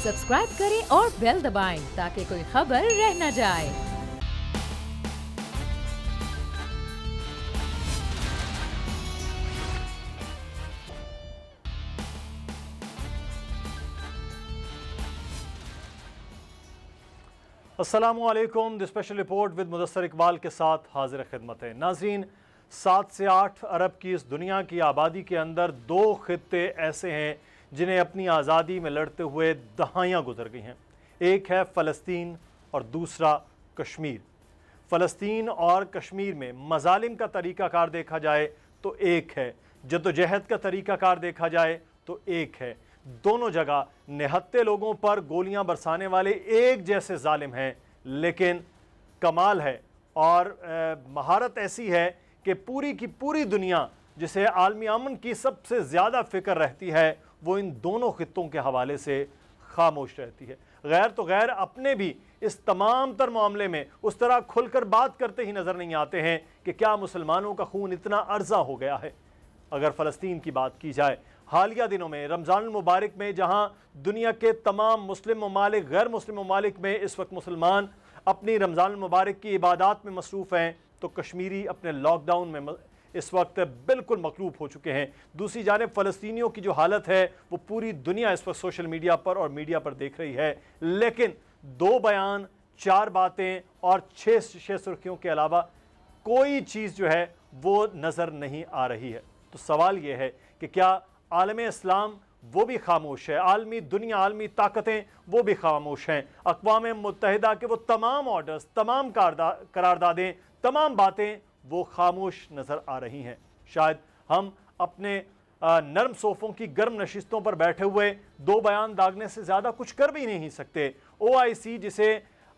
Subscribe करें और bell दबाएं ताकि कोई खबर रह न जाए। अस्सलामुअलैकुम। The special report with Mudassar Iqbal के साथ हाजिर खिदमत है। नाजरीन, 7 से 8 अरब की इस दुनिया की आबादी के अंदर 2 खित्ते ऐसे हैं जिन्हें अपनी आज़ादी में लड़ते हुए दहाइयाँ गुजर गई हैं। एक है फ़लस्तीन और दूसरा कश्मीर। फ़लस्तीन और कश्मीर में मज़ालिम का तरीक़ाकार देखा जाए तो एक है, जद्दोजहद का तरीक़ाकार देखा जाए तो एक है। दोनों जगह निहत्ते लोगों पर गोलियां बरसाने वाले एक जैसे जालिम हैं, लेकिन कमाल है और महारत ऐसी है कि पूरी की पूरी दुनिया जिसे आलमी अमन की सबसे ज़्यादा फ़िक्र रहती है वो इन दोनों खित्तों के हवाले से खामोश रहती है। गैर तो गैर अपने भी इस तमाम तर मामले में उस तरह खुलकर बात करते ही नज़र नहीं आते हैं कि क्या मुसलमानों का खून इतना अर्जा हो गया है। अगर फ़लस्तीन की बात की जाए, हालिया दिनों में रमज़ान मुबारक में जहां दुनिया के तमाम मुस्लिम ममालिक, गैर मुस्लिम ममालिक में इस वक्त मुसलमान अपनी रमज़ान मुबारक की इबादत में मसरूफ़ हैं, तो कश्मीरी अपने लॉकडाउन में इस वक्त बिल्कुल मकलूब हो चुके हैं। दूसरी जानिब फ़लस्तीनियों की जो हालत है वो पूरी दुनिया इस वक्त सोशल मीडिया पर और मीडिया पर देख रही है, लेकिन 2 बयान, 4 बातें और 6 सुर्खियों के अलावा कोई चीज़ जो है वो नज़र नहीं आ रही है। तो सवाल ये है कि क्या आलम इस्लाम वो भी खामोश है, आलमी दुनिया, आलमी ताकतें वो भी खामोश हैं। अक़वाम मुत्तहिदा के वो तमाम ऑर्डर्स, तमाम करारदादें, तमाम बातें वो खामोश नज़र आ रही हैं। शायद हम अपने नरम सोफ़ों की गर्म नशिस्तों पर बैठे हुए 2 बयान दागने से ज़्यादा कुछ कर भी नहीं सकते। OIC जिसे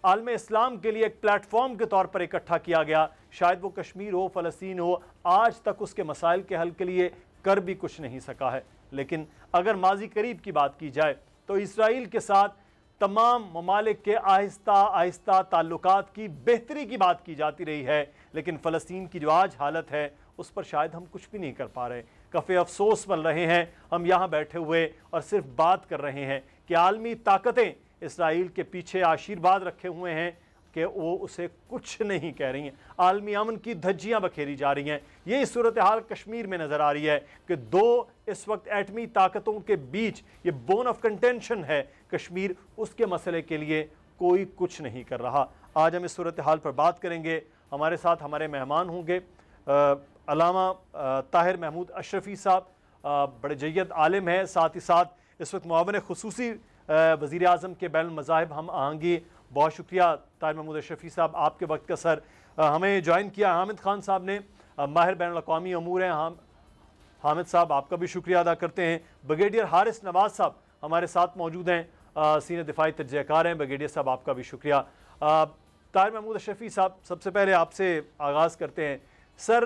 आलम इस्लाम के लिए एक प्लेटफॉर्म के तौर पर इकट्ठा किया गया, शायद वो कश्मीर हो, फ़लस्तीन हो, आज तक उसके मसाइल के हल के लिए कर भी कुछ नहीं सका है। लेकिन अगर माजी करीब की बात की जाए तो इसराइल के साथ तमाम ममालिक के आहिस्ता आहिस्ता ताल्लुकात की बेहतरी की बात की जाती रही है, लेकिन फ़लस्तीन की जो आज हालत है उस पर शायद हम कुछ भी नहीं कर पा रहे। कफ़े अफसोस बन रहे हैं हम यहाँ बैठे हुए और सिर्फ बात कर रहे हैं कि आलमी ताकतें इसराइल के पीछे आशीर्वाद रखे हुए हैं कि वो उसे कुछ नहीं कह रही हैं। आलमी अमन की धज्जियाँ बखेरी जा रही हैं। यही सूरत हाल कश्मीर में नज़र आ रही है कि 2 इस वक्त एटमी ताकतों के बीच ये बोन ऑफ कंटेंशन है कश्मीर, उसके मसले के लिए कोई कुछ नहीं कर रहा। आज हम इस सूरत हाल पर बात करेंगे। हमारे साथ हमारे मेहमान होंगे अल्लामा ताहिर महमूद अशरफी साहब, बड़े जय्यद आलिम हैं, साथ ही साथ इस वक्त मुआविन खुसूसी वज़ीर आज़म के बैनुल मज़ाहिब हम आहंगी। बहुत शुक्रिया ताहिर महमूद अशरफी साहब, आपके वक्त का सर हमें ज्वाइन किया। हामिद खान साहब ने, माहिर बैनुल अक़वामी अमूर हैं, हामिद साहब आपका भी शुक्रिया अदा करते हैं। ब्रिगेडियर हारिस नवाज़ साहब हमारे साथ मौजूद हैं, सीनियर दिफाई तजज़ियाकार हैं। ब्रिगेडियर साहब आपका भी शुक्रिया। ताहिर महमूद अशरफी साहब, सबसे पहले आपसे आगाज़ करते हैं। सर,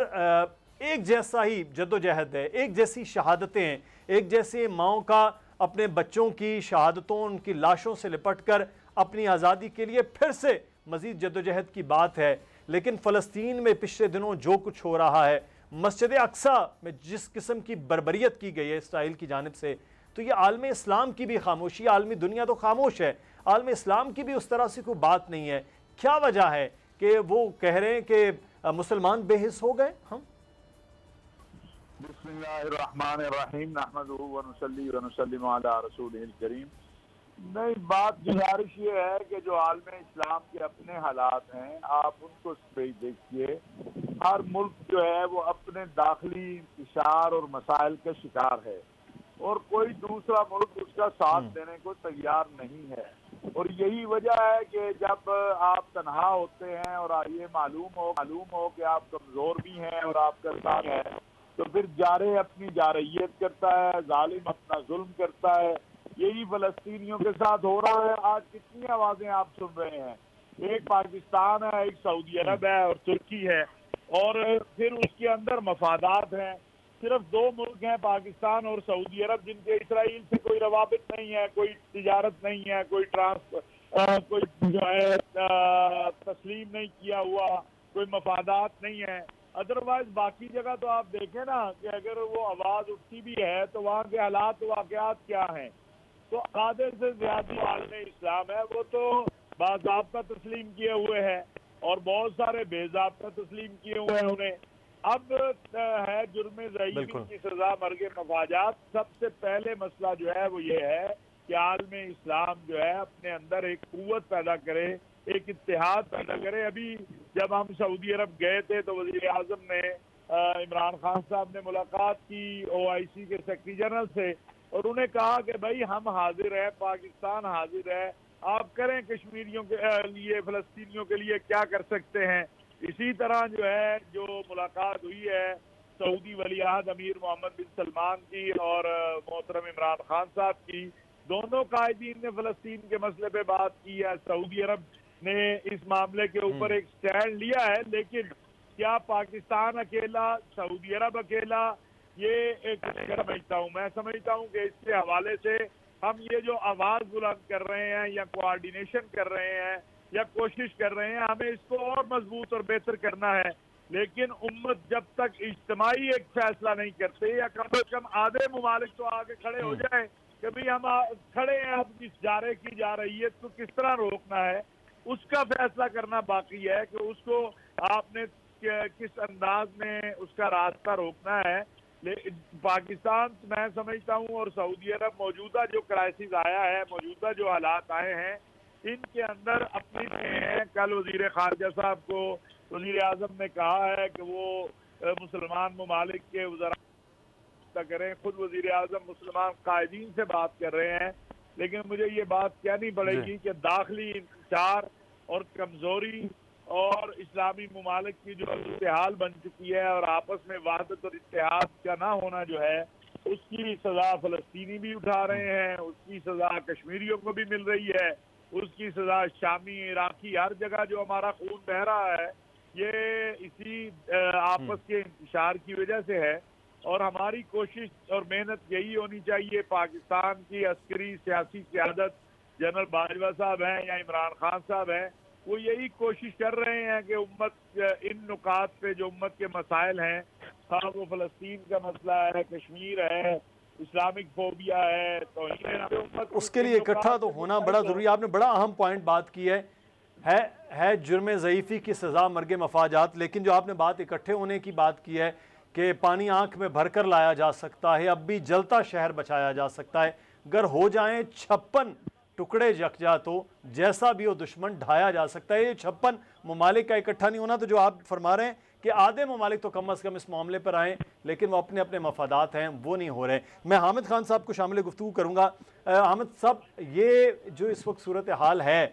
एक जैसा ही जद्दोजहद है, एक जैसी शहादतें हैं, एक जैसे माओं का अपने बच्चों की शहादतों, उनकी लाशों से लिपट कर अपनी आज़ादी के लिए फिर से मज़ीद जद्दोजहद की बात है, लेकिन फ़लस्तीन में पिछले दिनों जो कुछ हो रहा है, मस्जिद अक्सा में जिस किस्म की बर्बरियत की गई है इसराइल की जानिब से, तो ये आलम इस्लाम की भी खामोशी, आलमी दुनिया तो खामोश है, आलम इस्लाम की भी उस तरह से कोई बात नहीं है। क्या वजह है कि वो कह रहे हैं कि मुसलमान बेहिस हो गए? हम बिस्मिल्लाहिर्रहमानिर्रहीम नहमदुहु व नुसल्ली व नुसल्लिमु अला रसूलिहिल करीम। नहीं, बात गुजारिश ये है कि जो आलम इस्लाम के अपने हालात हैं आप उनको देखिए। हर मुल्क जो है वो अपने दाखिली इंतशार और मसाइल का शिकार है और कोई दूसरा मुल्क उसका साथ देने को तैयार नहीं है। और यही वजह है कि जब आप तनहा होते हैं और ये मालूम हो कि आप कमज़ोर भी हैं और आपका साथ है, तो फिर जारे अपनी जारहियत करता है, जालिम अपना जुल्म करता है। यही फ़लस्तीनियों के साथ हो रहा है। आज कितनी आवाज़ें आप सुन रहे हैं, एक पाकिस्तान है, एक सऊदी अरब है और तुर्की है, और फिर उसके अंदर मफादात हैं। सिर्फ 2 मुल्क हैं, पाकिस्तान और सऊदी अरब, जिनके इसराइल से कोई रवाबित नहीं है, कोई तिजारत नहीं है, कोई जो है तस्लीम नहीं किया हुआ, कोई मफादात नहीं है। अदरवाइज बाकी जगह तो आप देखें ना कि अगर वो आवाज़ उठती भी है तो वहाँ के हालात वाक़यात क्या हैं। तो आधे से ज्यादा आलम इस्लाम है वो तो बाज़ाब्ता तस्लीम किए हुए हैं और बहुत सारे बेज़ाब्ता तस्लीम किए हुए हैं उन्हें। अब है जुर्म ज़ईफ़ी की सजा मर्ग मफाजात। सबसे पहले मसला जो है वो ये है कि आलम इस्लाम जो है अपने अंदर एक कुव्वत पैदा करे, एक इत्तेहाद पैदा करे। अभी जब हम सऊदी अरब गए थे तो वज़ीर आज़म ने इमरान खान साहब ने मुलाकात की OIC के सेक्रेटरी जनरल से और उन्हें कहा कि भाई हम हाजिर हैं, पाकिस्तान हाजिर है, आप करें कश्मीरियों के लिए, फ़लस्तीनियों के लिए क्या कर सकते हैं। इसी तरह जो है जो मुलाकात हुई है सऊदी वलीअहद अमीर मोहम्मद बिन सलमान की और मोहतरम इमरान खान साहब की, दोनों कायदीन ने फ़लस्तीन के मसले पे बात की है। सऊदी अरब ने इस मामले के ऊपर एक स्टैंड लिया है, लेकिन क्या पाकिस्तान अकेला, सऊदी अरब अकेला, ये एक समझता हूँ मैं समझता हूँ कि इसके हवाले से हम ये जो आवाज़ बुलंद कर रहे हैं या कोऑर्डिनेशन कर रहे हैं या कोशिश कर रहे हैं, हमें इसको और मजबूत और बेहतर करना है। लेकिन उम्मत जब तक इज्तिमाई एक फैसला नहीं करते या कम से कम आधे ममालिक तो आगे खड़े हो जाए कि भाई हम खड़े हैं, अब इस जारे की जा रही है तो किस तरह रोकना है, उसका फैसला करना बाकी है कि उसको आपने किस अंदाज में उसका रास्ता रोकना है। पाकिस्तान मैं समझता हूँ और सऊदी अरब मौजूदा जो क्राइसिस आया है, मौजूदा जो हालात आए हैं, इनके अंदर अपनी कल वजीर खारजा साहब को वजीर आज़म ने कहा है कि वो मुसलमान ममालिक के वज़रा करें। खुद वजीर आज़म मुसलमान कायदीन से बात कर रहे हैं, लेकिन मुझे ये बात कहनी पड़ेगी कि दाखिली इंतशार और कमज़ोरी और इस्लामी ममालिक की जो इत्तेहाद बन चुकी है और आपस में वहदत और इत्तेहाद का ना होना जो है, उसकी सज़ा फ़लस्तीनी भी उठा रहे हैं, उसकी सज़ा कश्मीरियों को भी मिल रही है, उसकी सज़ा शामी इराकी हर जगह जो हमारा खून बह रहा है ये इसी आपस के इंतशार की वजह से है। और हमारी कोशिश और मेहनत यही होनी चाहिए, पाकिस्तान की अस्करी सियासी क़यादत जनरल बाजवा साहब हैं या इमरान खान साहब हैं, वो यही कोशिश कर रहे हैं कि उम्मत इन नुकात पे जो उम्मत के मसाइल हैं, हाँ वो फ़लस्तीन का मसला है, कश्मीर है, इस्लामिक फोबिया है, तो उसके लिए इकट्ठा तो होना बड़ा ज़रूरी है। आपने बड़ा अहम पॉइंट बात की है जुर्म ज़ईफ़ी की सज़ा मर्ग मफाजात, लेकिन जो आपने बात इकट्ठे होने की बात की है कि पानी आंख में भरकर लाया जा सकता है, अब भी जलता शहर बचाया जा सकता है। अगर हो जाएं 56 टुकड़े यकजा तो जैसा भी हो दुश्मन ढाया जा सकता है। ये 56 ममालिक का इकट्ठा नहीं होना, तो जो आप फरमा रहे हैं कि आधे ममालिक तो कम अज़ कम इस मामले पर आएँ, लेकिन वो अपने अपने मफादात हैं वो नहीं हो रहे। मैं हामिद खान साहब को शामिल गुफ्तगू करूँगा। हामिद साहब, ये जो इस वक्त सूरत हाल है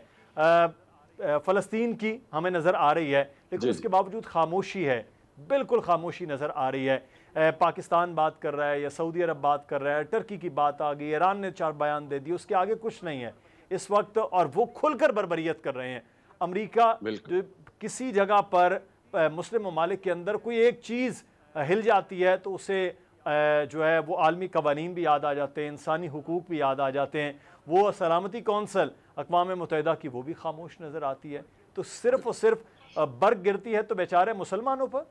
फ़लस्तीन की हमें नज़र आ रही है, लेकिन उसके बावजूद खामोशी है, बिल्कुल खामोशी नज़र आ रही है। पाकिस्तान बात कर रहा है या सऊदी अरब बात कर रहा है, टर्की की बात आ गई, ईरान ने 4 बयान दे दिए, उसके आगे कुछ नहीं है इस वक्त, और वो खुलकर बर्बरियत कर रहे हैं। अमेरिका जो किसी जगह पर मुस्लिम ममालिक के अंदर कोई एक चीज़ हिल जाती है तो उसे जो है वो आलमी कवानीन भी याद आ जाते हैं, इंसानी हुकूक भी याद आ जाते हैं, वो सलामती कौंसल अक़वाम मुत्तहिदा की वो भी खामोश नज़र आती है। तो सिर्फ़ और सिर्फ बर्ग गिरती है तो बेचारे मुसलमानों पर।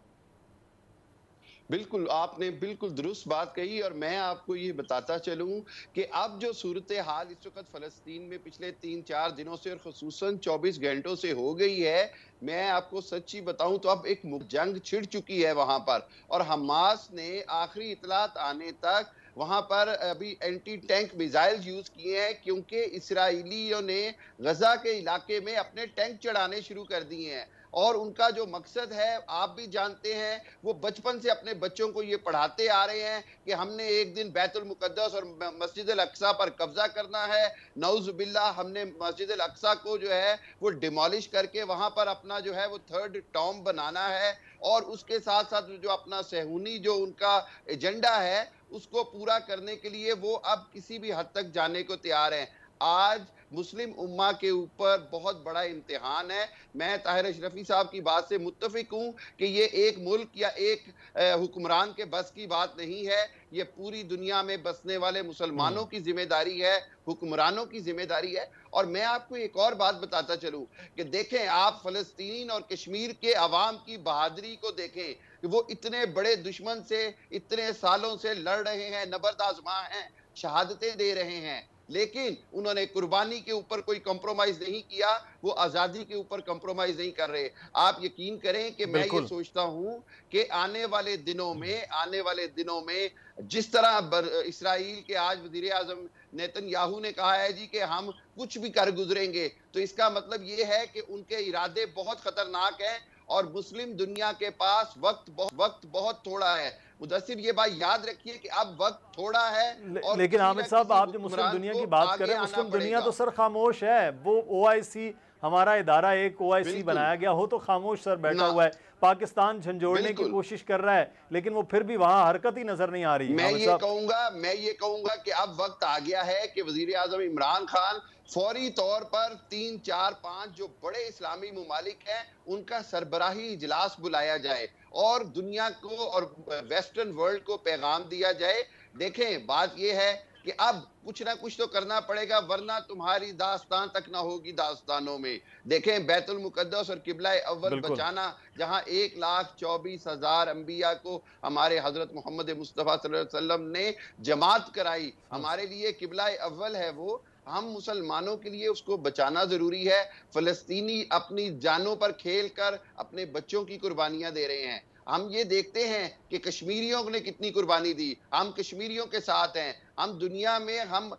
बिल्कुल, आपने बिल्कुल दुरुस्त बात कही और मैं आपको ये बताता चलूं कि अब जो सूरत हाल इस वक्त फ़लस्तीन में पिछले 3-4 दिनों से और ख़ुसूसन 24 घंटों से हो गई है, मैं आपको सच्ची बताऊं तो अब एक जंग छिड़ चुकी है वहां पर, और हमास ने आखिरी इतलात आने तक वहां पर अभी एंटी टैंक मिसाइल यूज किए हैं, क्योंकि इसराइलियों ने गजा के इलाके में अपने टैंक चढ़ाने शुरू कर दिए हैं। और उनका जो मकसद है आप भी जानते हैं, वो बचपन से अपने बच्चों को ये पढ़ाते आ रहे हैं कि हमने एक दिन बैतुल मुकद्दस और मस्जिद अल अक्सा पर कब्जा करना है, नऊज़ बिल्लाह हमने मस्जिद अल अक्सा को जो है वो डिमोलिश करके वहां पर अपना जो है वो 3rd टॉम बनाना है, और उसके साथ साथ जो अपना सहूनी जो उनका एजेंडा है उसको पूरा करने के लिए वो अब किसी भी हद तक जाने को तैयार हैं। आज मुस्लिम उम्मा के ऊपर बहुत बड़ा इम्तिहान है। मैं ताहिर अशरफी साहब की बात से मुत्तफिक हूँ कि ये एक मुल्क या एक हुक्मरान के बस की बात नहीं है, ये पूरी दुनिया में बसने वाले मुसलमानों की जिम्मेदारी है, हुक्मरानों की जिम्मेदारी है। और मैं आपको एक और बात बताता चलूँ कि देखें, आप फ़लस्तीन और कश्मीर के अवाम की बहादुरी को देखें कि वो इतने बड़े दुश्मन से इतने सालों से लड़ रहे हैं, नबर्द आज़मा हैं, शहादतें दे रहे हैं, लेकिन उन्होंने कुर्बानी के ऊपर कोई कॉम्प्रोमाइज नहीं किया, वो आजादी के ऊपर कॉम्प्रोमाइज नहीं कर रहे। आप यकीन करें कि मैं ये सोचता हूं कि आने वाले दिनों में जिस तरह इसराइल के आज वजीर आजम नेतन्याहू ने कहा है जी कि हम कुछ भी कर गुजरेंगे, तो इसका मतलब ये है कि उनके इरादे बहुत खतरनाक हैं और मुस्लिम दुनिया के पास वक्त बहुत थोड़ा है। मुदस्सिर ये बात याद रखिए कि अब वक्त थोड़ा है। और लेकिन आमिर साहब, आप जो मुस्लिम दुनिया की बात कर रहे हैं, मुस्लिम दुनिया तो सर खामोश है। वो OIC हमारा इदारा एक OIC बनाया गया हो तो खामोश सर बैठा हुआ है। पाकिस्तान झंझोड़ने की कोशिश कर रहा है लेकिन वो फिर भी वहां हरकत ही नजर नहीं आ रही है। मैं ये कहूंगा कि अब वक्त आ गया है कि वजीर आजम इमरान खान फौरी तौर पर 3, 4, 5 जो बड़े इस्लामी मुमालिक हैं उनका सरबराही इजलास बुलाया जाए और दुनिया को और वेस्टर्न वर्ल्ड को पैगाम दिया जाए। देखें, बात यह है कि अब कुछ ना कुछ तो करना पड़ेगा, वरना तुम्हारी दास्तान तक ना होगी दास्तानों में। देखें, बैतुल मुकद्दस और किबला अव्वल बचाना, जहां 1,24,000 अंबिया को हमारे हजरत मोहम्मद मुस्तफ़ा सल्लल्लाहु अलैहि वसल्लम ने जमात कराई, हमारे लिए किबला अव्वल है। वो हम मुसलमानों के लिए उसको बचाना जरूरी है। फलस्तीनी अपनी जानों पर खेल कर अपने बच्चों की कुर्बानियां दे रहे हैं। हम ये देखते हैं कि कश्मीरियों ने कितनी कुर्बानी दी, हम कश्मीरियों के साथ हैं। हम दुनिया में हम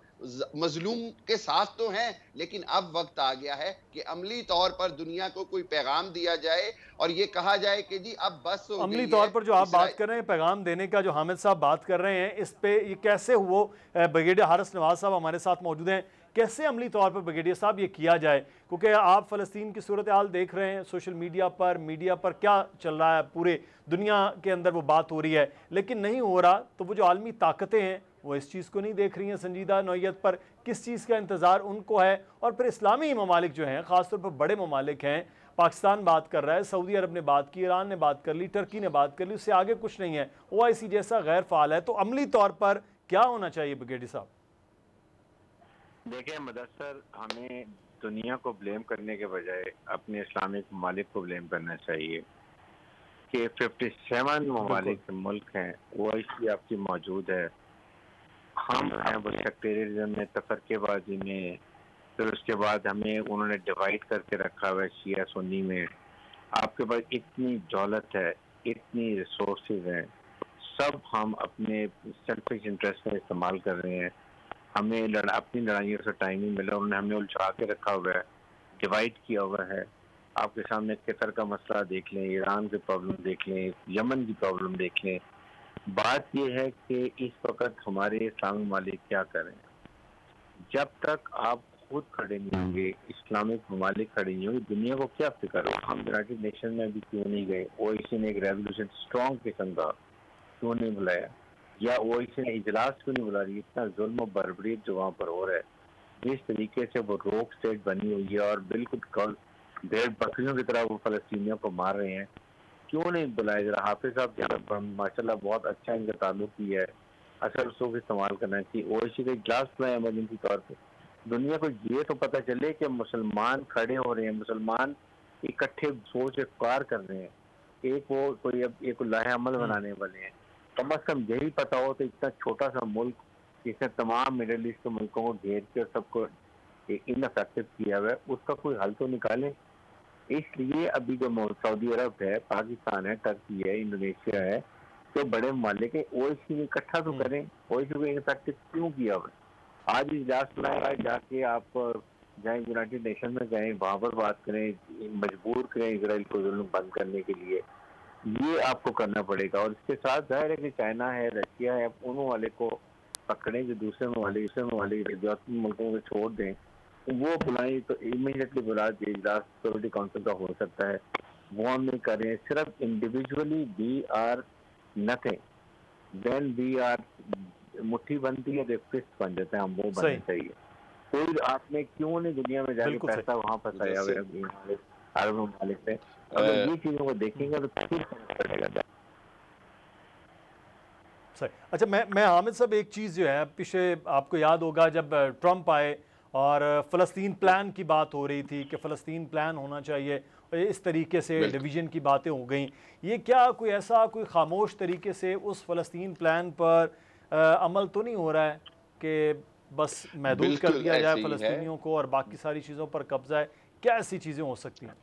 मजलूम के साथ तो हैं, लेकिन अब वक्त आ गया है कि अमली तौर पर दुनिया को कोई पैगाम दिया जाए और ये कहा जाए कि जी अब बस हो गई है। अमली तौर पर जो आप बात कर रहे हैं, पैगाम देने का जो हामिद साहब बात कर रहे हैं, इस पे ये कैसे हुआ? ब्रिगेडियर हारिस नवाज साहब हमारे साथ मौजूद हैं। कैसे अमली तौर पर ब्रिगेडियर साहब ये किया जाए? क्योंकि आप फ़लस्तीन की सूरत हाल देख रहे हैं, सोशल मीडिया पर क्या चल रहा है, पूरे दुनिया के अंदर वो बात हो रही है, लेकिन नहीं हो रहा। तो वो जो आलमी ताकतें हैं वो इस चीज़ को नहीं देख रही हैं संजीदा नौयत पर। किस चीज़ का इंतज़ार उनको है? और फिर इस्लामी ममालिक जो हैं, ख़ासतौर पर बड़े ममालिक हैं, पाकिस्तान बात कर रहा है, सऊदी अरब ने बात की, ईरान ने बात कर ली, टर्की ने बात कर ली, उससे आगे कुछ नहीं है। OIC जैसा गैर फ़ाल है। तो अमली तौर पर क्या होना चाहिए ब्रिगेडियर साहब? देखिए मुदस्सर, हमें दुनिया को ब्लेम करने के बजाय अपने इस्लामिक ममालिक को ब्लेम करना चाहिए कि 57 ममालिक मुल्क हैं, OIC आपकी मौजूद है, हम हैं वो सेक्टेरियनिज्म में, तफरकेबाजी में, फिर उसके बाद हमें उन्होंने डिवाइड करके रखा हुआ है शिया सुन्नी में। आपके पास इतनी दौलत है, इतनी रिसोर्सेज हैं, सब हम अपने सेल्फिश इंटरेस्ट में इस्तेमाल कर रहे हैं। हमें अपनी लड़ाइयों से टाइम ही मिला, उन्होंने हमें उलझा के रखा हुआ है, डिवाइड किया हुआ है। आपके सामने कतर का मसला देख लें, ईरान की प्रॉब्लम देख लें, यमन की प्रॉब्लम देख लें। बात यह है कि इस वक्त हमारे इस्लामी ममालिक क्या करें। जब तक आप खुद खड़े नहीं होंगे, इस्लामिक ममालिक खड़े नहीं होंगे, दुनिया को क्या फिक्र हो? हम यूनाइटेड नेशन में भी क्यों नहीं गए? OIC ने एक रेजोल्यूशन स्ट्रॉन्ग किस्म का क्यों नहीं बुलाया? या OIC ने इजलास क्यों नहीं बुला रही? इतना जुल्म और बर्बरीत जो वहाँ पर हो रहा है, जिस तरीके से वो रोक स्टेट बनी हुई है और बिल्कुल भेड़ बकरियों की तरह वो फलस्तीनियों को मार रहे हैं, क्यों नहीं बुलाया? जरा हाफिज साहब माशाल्लाह बहुत अच्छा इनका ताल्लुक ही है, असल उसको इस्तेमाल करना चाहिए। OIC का इजलास बुलाया इमरजेंसी तौर पर, दुनिया को ये तो पता चले कि मुसलमान खड़े हो रहे हैं, मुसलमान इकट्ठे सोच कार कर रहे हैं, एक वो कोई अब एक लाहे अमल बनाने वाले हैं। कम अज कम यही पता हो तो इतना छोटा सा मुल्क जिसने तमाम मिडिल ईस्ट के मुल्कों को घेर के सबको इनअफेक्टिव किया हुआ है, उसका कोई हल तो निकाले। इसलिए अभी जो सऊदी अरब है, पाकिस्तान है, टर्की है, इंडोनेशिया है, जो बड़े ममालिक है, OIC में इकट्ठा तो करें। OIC को इनफेक्टिव क्यों किया हुआ? आज इजलास बुलाया, जाके आप जाए यूनाइटेड नेशन में जाएं, वहाँ पर बात करें, मजबूर करें इसराइल को जुल्म बंद करने के लिए। ये आपको करना पड़ेगा। और इसके साथ जाहिर है कि चाइना है, रशिया है, उन वाले को पकड़ें जो दूसरे ममालिक मुल्कों को छोड़ दें, वो बुलाएं तो इमीडिएटली बुला दिए। इजलास सिक्योरिटी काउंसिल का हो सकता है, वो हम नहीं करें। सिर्फ individually we are nothing, then we are मुट्ठी बनती है, फिस्ट बन जाते हैं हम, वो बनना चाहिए। कोई आपने क्यों नहीं दुनिया में जाके पैसा वहाँ फंसाया हुआ अरब ममालिक से? अगर ये चीजों को देखेंगे तो फिर पड़ेगा। सही। अच्छा, मैं हामिद साहब एक चीज़ जो है, पीछे आपको याद होगा जब ट्रंप आए और फ़लस्तीन प्लान की बात हो रही थी कि फ़लस्तीन प्लान होना चाहिए, इस तरीके से डिवीज़न की बातें हो गई। ये क्या कोई खामोश तरीके से उस फ़लस्तीन प्लान पर अमल तो नहीं हो रहा है कि बस महदूद कर दिया जाए फ़लस्तीनियों को और बाकी सारी चीज़ों पर कब्जा है? क्या ऐसी चीज़ें हो सकती हैं?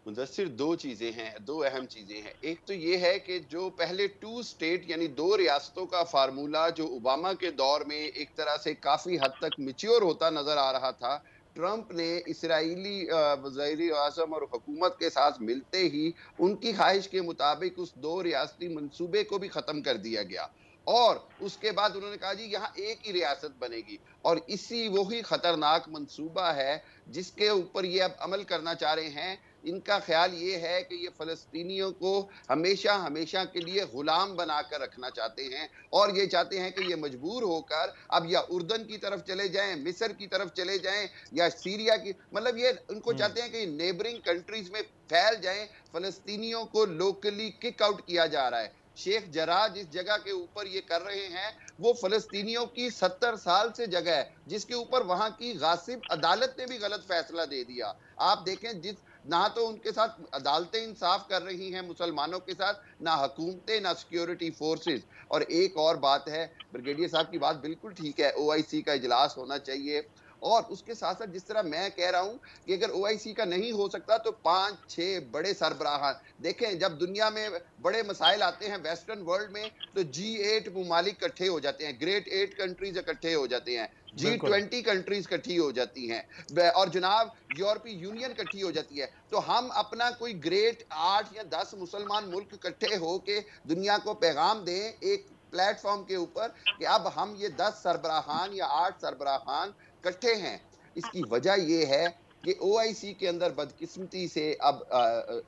मुदस्सिर, दो चीजें हैं, दो अहम चीजें हैं। एक तो ये है कि जो पहले टू स्टेट यानी दो रियासतों का फार्मूला जो ओबामा के दौर में एक तरह से काफी हद तक मैच्योर होता नजर आ रहा था, ट्रंप ने इसराइली वज़ीर आज़म और हुकूमत के साथ मिलते ही उनकी ख्वाहिश के मुताबिक उस दो रियासती मंसूबे को भी खत्म कर दिया गया। और उसके बाद उन्होंने कहा जी यहाँ एक ही रियासत बनेगी, और इसी वही खतरनाक मंसूबा है जिसके ऊपर ये अब अमल करना चाह रहे हैं। इनका ख्याल ये है कि ये फ़लस्तीनियों को हमेशा हमेशा के लिए गुलाम बनाकर रखना चाहते हैं, और ये चाहते हैं कि ये मजबूर होकर अब या उर्दन की तरफ चले जाएं, मिस्र की तरफ चले जाएं, या सीरिया की, मतलब ये उनको चाहते हैं कि नेबरिंग कंट्रीज में फैल जाएं। फ़लस्तीनियों को लोकली किक आउट किया जा रहा है। शेख जराह जिस जगह के ऊपर ये कर रहे हैं वो फ़लस्तीनियों की 70 साल से जगह है जिसके ऊपर वहां की गासिब अदालत ने भी गलत फैसला दे दिया। आप देखें, जिस ना तो उनके साथ अदालतें इंसाफ कर रही हैं मुसलमानों के साथ, ना हुकूमतें, ना सिक्योरिटी फोर्सेस। और एक और बात है, ब्रिगेडियर साहब की बात बिल्कुल ठीक है, OIC का इजलास होना चाहिए। और उसके साथ साथ जिस तरह मैं कह रहा हूं कि अगर OIC का नहीं हो सकता तो 5-6 बड़े सरबराह देखें। जब दुनिया में बड़े मसाइल आते हैं वेस्टर्न वर्ल्ड में तो G8 मुमालिक इकट्ठे हो जाते हैं, ग्रेट 8 कंट्रीज इकट्ठे हो जाते हैं, G20 कंट्रीज इकट्ठी हो जाती हैं, और जनाब यूरोपीय यूनियन इकट्ठी हो जाती है। तो हम अपना कोई ग्रेट 8 या 10 मुसलमान मुल्क इकट्ठे होके दुनिया को पैगाम दें एक प्लेटफॉर्म के ऊपर कि अब हम ये 10 सरबराहान या 8 सरबराहान इकट्ठे हैं। इसकी वजह यह है कि OIC के अंदर बदकिस्मती से अब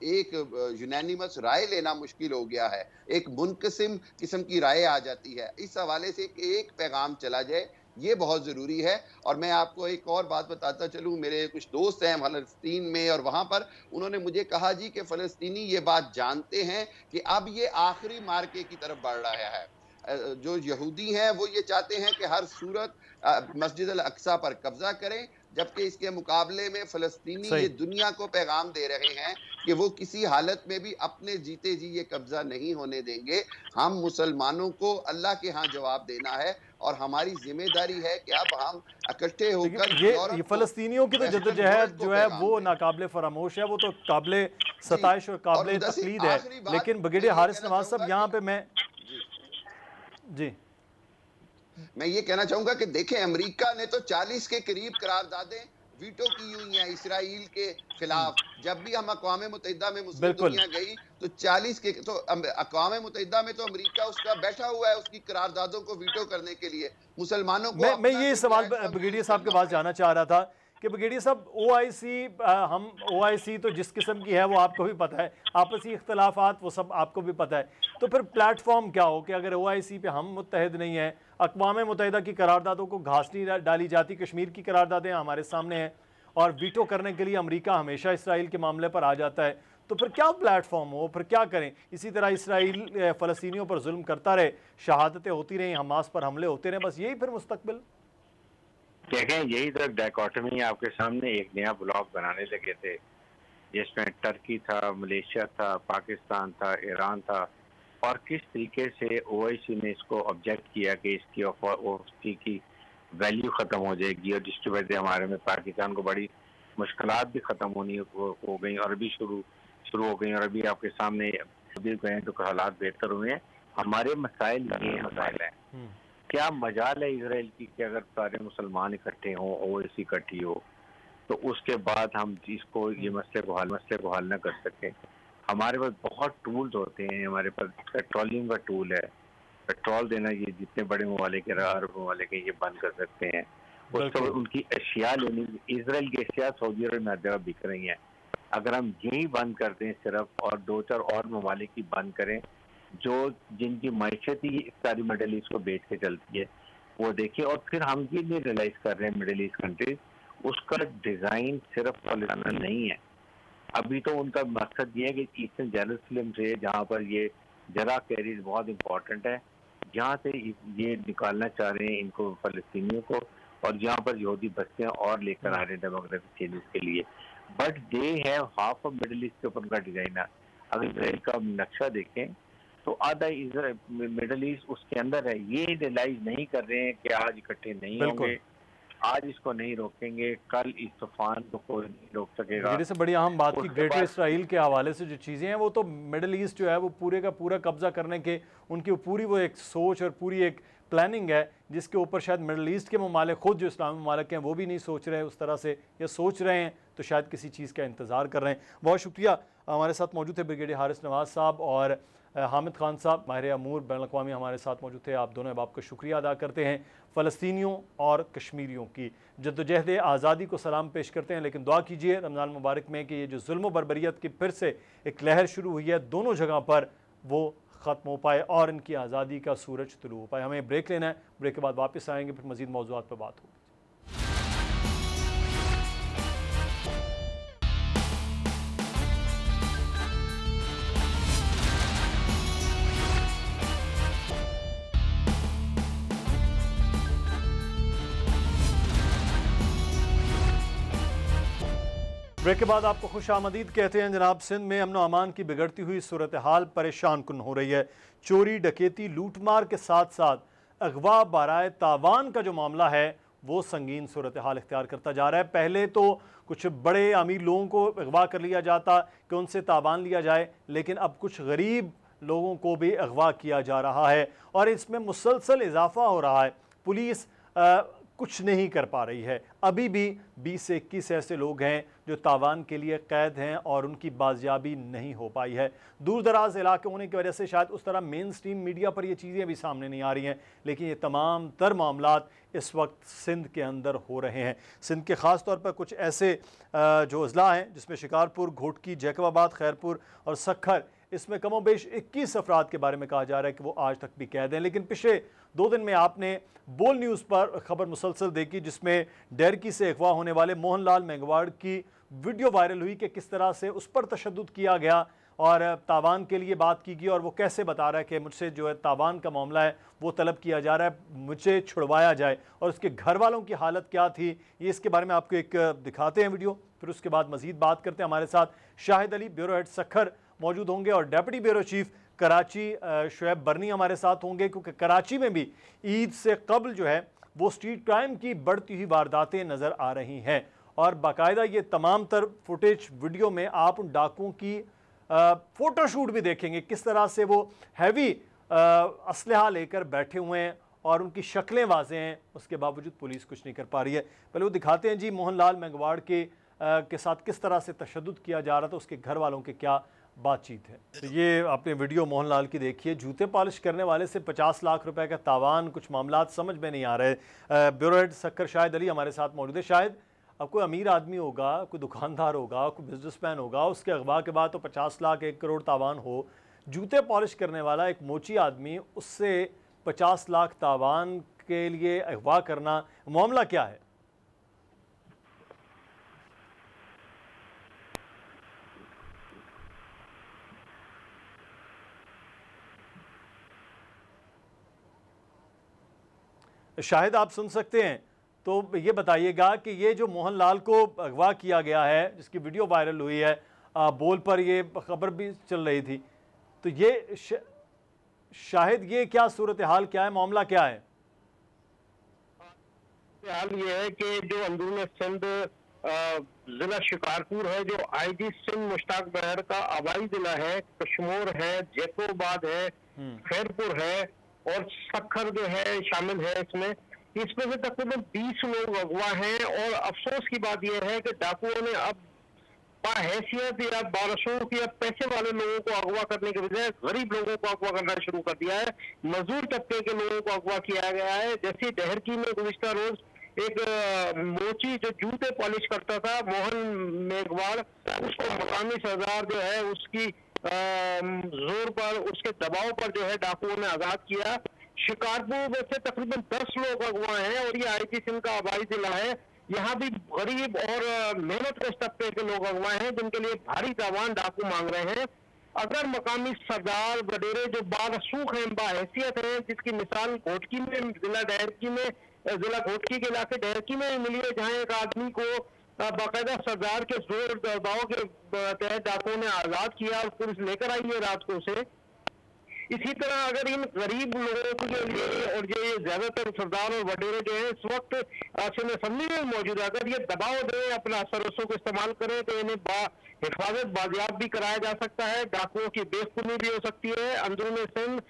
एक यूनानिमस राय लेना मुश्किल हो गया है, एक मुनकसिम किस्म की राय आ जाती है। इस हवाले से एक पैगाम चला जाए, ये बहुत ज़रूरी है। और मैं आपको एक और बात बताता चलूँ, मेरे कुछ दोस्त हैं फ़लस्तीन में और वहाँ पर उन्होंने मुझे कहा जी कि फ़लस्तीनी ये बात जानते हैं कि अब ये आखिरी मार्के की तरफ बढ़ रहा है। जो यहूदी हैं वो ये चाहते हैं कि हर सूरत मस्जिद अल अक्सा पर कब्जा करें, जबकि इसके मुकाबले में फ़लस्तीनी ये दुनिया को पैगाम दे रहे हैं कि वो किसी हालत में भी अपने जीते जी ये कब्जा नहीं होने देंगे। हम मुसलमानों को अल्लाह के यहाँ जवाब देना है और हमारी जिम्मेदारी है कि अब हम इकट्ठे होकर ये फ़लस्तीनियों की तो जद्दोजहद जो है वो नाकाबिले फरामोश है, वो तो काबिले सताइश और काबिले तकलीद है। लेकिन ब्रिगेडियर हारिस नवाज साहब, यहाँ पे मैं ये कहना चाहूंगा कि देखें, अमेरिका ने तो 40 के करीब करारदादें वीटो की हुई हैं इसराइल के खिलाफ। जब भी हम अक़वाम मुत्तहिदा में मुस्लिम दुनिया गई तो 40 के, तो अक़वाम मुत्तहिदा में तो अमेरिका उसका बैठा हुआ है उसकी करारदादों को वीटो करने के लिए। मुसलमानों को मैं ये सवाल ब्रिगेडियर साहब के पास जाना चाह रहा था कि ब्रिगेडियर साहब OIC तो जिस किस्म की है वो आपको भी पता है, आपसी इख्तलाफात वो सब आपको भी पता है, तो फिर प्लेटफॉर्म क्या हो कि अगर OIC पे हम मुत्तहिद नहीं हैं, अक़वाम मुत्तहिदा की करारदादों को घास नहीं डाली जाती, कश्मीर की करारदादें हमारे सामने हैं और वीटो करने के लिए अमेरिका हमेशा इसराइल के मामले पर आ जाता है, तो फिर क्या प्लेटफॉर्म हो, फिर क्या करें? इसी तरह इसराइल फ़लस्तीनियों पर जुल्म करता रहे, शहादतें होती रहें, हमास पर हमले होते रहें, बस यही फिर मुस्तकबिल? देखें, यही तो डायकोटमी आपके सामने एक नया ब्लॉक बनाने लगे थे जिसमें टर्की था, मलेशिया था, पाकिस्तान था, ईरान था, और किस तरीके से OIC ने इसको ऑब्जेक्ट किया कि इसकी की वैल्यू ख़त्म हो जाएगी और जिसकी वजह से हमारे में पाकिस्तान को बड़ी मुश्किलात भी ख़त्म होनी हो गई और अभी शुरू हो गई, और अभी आपके सामने अभी गए तो हालात बेहतर हुए हैं। हमारे मसाइल ये मसाइल हैं। क्या मजाल है इसराइल की कि अगर सारे मुसलमान इकट्ठे हों, OIC इकट्ठी हो, तो उसके बाद हम इसको ये मसले को हल न कर सकें? हमारे पास बहुत टूल्स होते हैं, हमारे पास पेट्रोलियम का टूल है, पेट्रोल देना, ये जितने बड़े ममालिक के अरब ममालिक ये बंद कर सकते हैं। उसको उनकी अशिया लेनी, इसराइल की अशिया सऊदी अरब में हर जगह बिक रही हैं। अगर हम यही बंद कर दें सिर्फ, और 2-4 और ममालिक की बंद करें जो जिनकी मैशत ही सारी मिडल ईस्ट को बेच के चलती है, वो देखिए। और फिर हम ये नहीं रियलाइज कर रहे हैं मिडल ईस्ट कंट्रीज उसका डिज़ाइन सिर्फ पॉलिटिकल नहीं है। अभी तो उनका मकसद ये है कि ईस्टर्न जेरूसलम से, जहाँ पर ये जरा कैरीज बहुत इंपॉर्टेंट है, जहाँ से ये निकालना चाह रहे हैं इनको फ़लस्तीनियों को, और जहाँ पर यहूदी बस्तियाँ और लेकर आ रहे हैं डेमोग्राफिक चेंजेस के लिए। But they have half of middle east के ऊपर उनका डिज़ाइन है। अगर इसराइल का नक्शा देखें तो आधा मिडल ईस्ट उसके अंदर है। ये रियलाइज नहीं कर रहे हैं कि आज इकट्ठे नहीं होंगे, आज इसको नहीं रोकेंगे, कल इस तूफान को कोई नहीं रोक सकेगा। जैसे बड़ी अहम बात की ग्रेटर इसराइल के हवाले से जो चीज़ें हैं वो तो मिडल ईस्ट जो है वो पूरे का पूरा कब्जा करने के उनकी पूरी वो एक सोच और पूरी एक प्लानिंग है जिसके ऊपर शायद मिडल ईस्ट के ममालिक खुद जो इस्लामी ममालिक हैं वो भी नहीं सोच रहे हैं उस तरह से, या सोच रहे हैं तो शायद किसी चीज़ का इंतज़ार कर रहे हैं। बहुत शुक्रिया। हमारे साथ मौजूद थे ब्रिगेडियर हारिस नवाज साहब और हामिद खान साहब, माहिर अमूर बैनुल-अक़वामी हमारे साथ मौजूद थे। आप दोनों बाप का शुक्रिया अदा करते हैं। फ़लस्तीनियों और कश्मीरियों की जद्दोजहद आज़ादी को सलाम पेश करते हैं, लेकिन दुआ कीजिए रमज़ान मुबारक में कि ये जो जुल्म बर्बरियत की फिर से एक लहर शुरू हुई है दोनों जगह पर वो ख़त्म हो पाए और इनकी आज़ादी का सूरज तुलू हो पाए। हमें ब्रेक लेना है, ब्रेक के बाद वापस आएंगे, फिर मज़ीद मौज़ूआत पर बात होगी। ब्रेक के बाद आपको खुश आमदीद कहते हैं। जनाब, सिंध में अमन अमान की बिगड़ती हुई सूरत हाल परेशान कुन हो रही है। चोरी, डकैती, लूटमार के साथ साथ अगवा बाराए तावान का जो मामला है वो संगीन सूरत हाल इख्तियार करता जा रहा है। पहले तो कुछ बड़े अमीर लोगों को अगवा कर लिया जाता कि उनसे तावान लिया जाए, लेकिन अब कुछ गरीब लोगों को भी अगवा किया जा रहा है और इसमें मुसलसल इजाफा हो रहा है। पुलिस कुछ नहीं कर पा रही है। अभी भी 20 से 21 ऐसे लोग हैं जो तावान के लिए कैद हैं और उनकी बाजियाबी नहीं हो पाई है। दूर दराज इलाके होने की वजह से शायद उस तरह मेन स्ट्रीम मीडिया पर ये चीज़ें भी सामने नहीं आ रही हैं, लेकिन ये तमाम तर मामलात इस वक्त सिंध के अंदर हो रहे हैं। सिंध के ख़ास तौर पर कुछ ऐसे जो अजला हैं जिसमें शिकारपुर, घोटकी, जैकबाबाद, खैरपुर और सखर, इसमें कमोबेश 21 अफराद के बारे में कहा जा रहा है कि वो आज तक भी कैद हैं। लेकिन पिछले 2 दिन में आपने बोल न्यूज़ पर खबर मुसलसल देखी जिसमें डेरकी से अगवा होने वाले मोहनलाल मेंगवाड़ की वीडियो वायरल हुई कि किस तरह से उस पर तशद्दुद किया गया और तावान के लिए बात की गई और वो कैसे बता रहा है कि मुझसे जो है तावान का मामला है वो तलब किया जा रहा है, मुझे छुड़वाया जाए, और उसके घर वालों की हालत क्या थी ये इसके बारे में आपको एक दिखाते हैं वीडियो, फिर उसके बाद मज़ीद बात करते हैं। हमारे साथ शाहिद अली, ब्यूरो हेड सखर मौजूद होंगे और deputy bureau chief Karachi Shoaib Barni हमारे साथ होंगे, क्योंकि कराची में भी ईद से कबल जो है वो स्ट्रीट क्राइम की बढ़ती हुई वारदातें नज़र आ रही हैं और बाकायदा ये तमाम तर फुटेज वीडियो में आप उन डाकुओं की फ़ोटोशूट भी देखेंगे, किस तरह से वो हैवी असलहा लेकर बैठे हुए हैं और उनकी शक्लें वाज़ेह हैं, उसके बावजूद पुलिस कुछ नहीं कर पा रही है। पहले वो दिखाते हैं जी मोहनलाल मेंगवाड़ के साथ किस तरह से तशद्दुद किया जा रहा था, उसके घर वालों के क्या बातचीत है। तो ये आपने वीडियो मोहनलाल की देखिए। जूते पॉलिश करने वाले से 50 लाख रुपए का तावान, कुछ मामलात समझ में नहीं आ रहे। ब्यूरो हेड सखर शाहिद अली हमारे साथ मौजूद है। शायद अब कोई अमीर आदमी होगा, कोई दुकानदार होगा, कोई बिजनेसमैन होगा, उसके अगवा के बाद तो 50 लाख 1 करोड़ तावान हो, जूते पॉलिश करने वाला एक मोची आदमी उससे 50 लाख तावान के लिए अगवा करना, मामला क्या है? शायद आप सुन सकते हैं, तो ये बताइएगा कि ये जो मोहनलाल को अगवा किया गया है जिसकी वीडियो वायरल हुई है, बोल पर ये खबर भी चल रही थी, तो ये शाहिद ये क्या सूरत हाल क्या है, मामला क्या है? हाल ये है कि जो अंदरून सिंध जिला शिकारपुर है, जो आईजी सिंध मुश्ताक बहर का आबाई जिला है, कश्मोर है, जैकोबाद है, खैरपुर है और सखर जो है शामिल है इसमें से तकरीबन 20 लोग अगवा हैं। और अफसोस की बात यह है कि डाकुओं ने अब हैसियत या बारसों या पैसे वाले लोगों को अगवा करने के बजाय गरीब लोगों को अगवा करना शुरू कर दिया है। मजदूर तबके के लोगों को अगवा किया गया है। जैसे डहरकी में गुज़िश्ता रोज एक मोची जो जूते पॉलिश करता था मोहन मेघवाड़, उसको मकामी सरदार जो है उसकी जोर पर, उसके दबाव पर जो है डाकुओं ने आजाद किया। शिकारपुर में से तकरीबन 10 लोग अगवा हैं और ये आईजी सिंध का आबाई जिला है। यहाँ भी गरीब और मेहनत कश तबके के लोग अगवा हैं जिनके लिए भारी तावान डाकू मांग रहे हैं। अगर मकामी सरदार वडेरे जो बारसूख हैं, बाहैसियत है, जिसकी मिसाल घोटकी में, जिला घोटकी के इलाके डहरकी में मिली है, जहाँ एक आदमी को बाकायदा सरदार के जोर दबाव के तहत डाकुओं ने आजाद किया और पुलिस लेकर आई है रात को उसे। इसी तरह अगर इन गरीब लोगों के लिए और जो ये ज्यादातर सरदार और वडेरे जो है इस वक्त असेंबली में मौजूद है, अगर ये दबाव दे अपना असर को इस्तेमाल करें तो इन्हें हिफाजत बाजियाब भी कराया जा सकता है, डाकुओं की बेखुनी भी हो सकती है। अंदरून सिंध,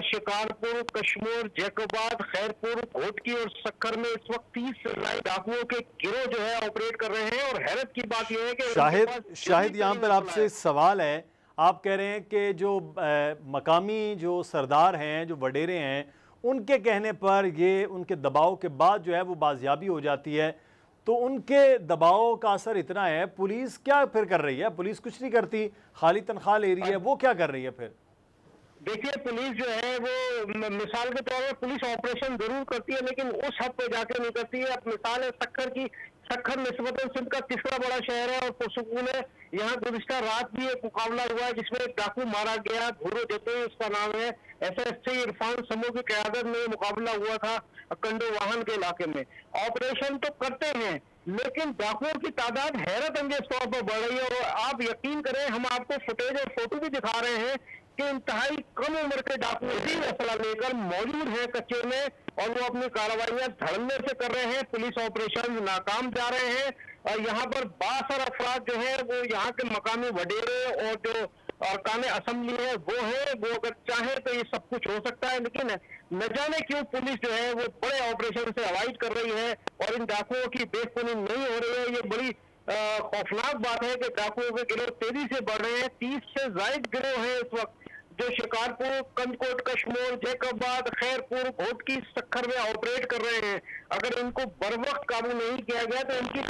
शिकारपुर, कश्मीर, जैकोबाद, खैरपुर, घोटकी और सक्खर में इस वक्त 30 से ज्यादा डाकुओं के गिरोह जो है ऑपरेट कर रहे हैं। और हैरत की बात यह है कि शाहिद यहाँ पर आपसे सवाल है, आप कह रहे हैं कि जो मकामी जो सरदार हैं, जो वडेरे हैं, उनके कहने पर ये उनके दबाव के बाद जो है वो बाजियाबी हो जाती है, तो उनके दबाव का असर इतना है, पुलिस क्या फिर कर रही है? पुलिस कुछ नहीं करती, खाली तनख्वाह ले रही है, वो क्या कर रही है फिर? देखिए, पुलिस जो है वो मिसाल के तौर पर पुलिस ऑपरेशन जरूर करती है, लेकिन उस हद पे जाके नहीं करती है। अब मिसाल है सक्खर की, सक्खर निस्बतन सिंध का तीसरा बड़ा शहर है और पुरसुकून है। यहाँ गुज़िश्ता रात भी एक मुकाबला हुआ है जिसमें एक डाकू मारा गया, धूरो जतोई उसका नाम है। SSC इरफान समूह की क़यादत में मुकाबला हुआ था कंडो वाहन के इलाके में। ऑपरेशन तो करते हैं, लेकिन डाकुओं की तादाद हैरत अंगेज तौर पर बढ़ रही है। और आप यकीन करें, हम आपको फुटेज और फोटो भी दिखा रहे हैं कि इंतहाई कम उम्र के डाकू भी असला लेकर मौजूद है कच्चे में और वो अपनी कार्रवाइयां धड़ल्ले से कर रहे हैं। पुलिस ऑपरेशन नाकाम जा रहे हैं और यहाँ पर 62 अफराद जो है वो यहाँ के मकामी वडेरे और जो अरकान असेंबली है वो अगर चाहे तो ये सब कुछ हो सकता है, लेकिन न जाने क्यों पुलिस जो है वो बड़े ऑपरेशन से अवॉइड कर रही है और इन डाकुओं की बेखुनी नहीं हो रही है। ये बड़ी खौफनाक बात है कि डाकुओं के गिरोह तेजी से बढ़ रहे हैं। 30 से ज्यादा गिरोह है इस वक्त जो शिकारपुर, कंदकोट, कश्मीर, जैकोबाद, खैरपुर, घोटकी, सक्खर में ऑपरेट कर रहे हैं। अगर इनको बर वक्त काबू नहीं किया गया तो इनकी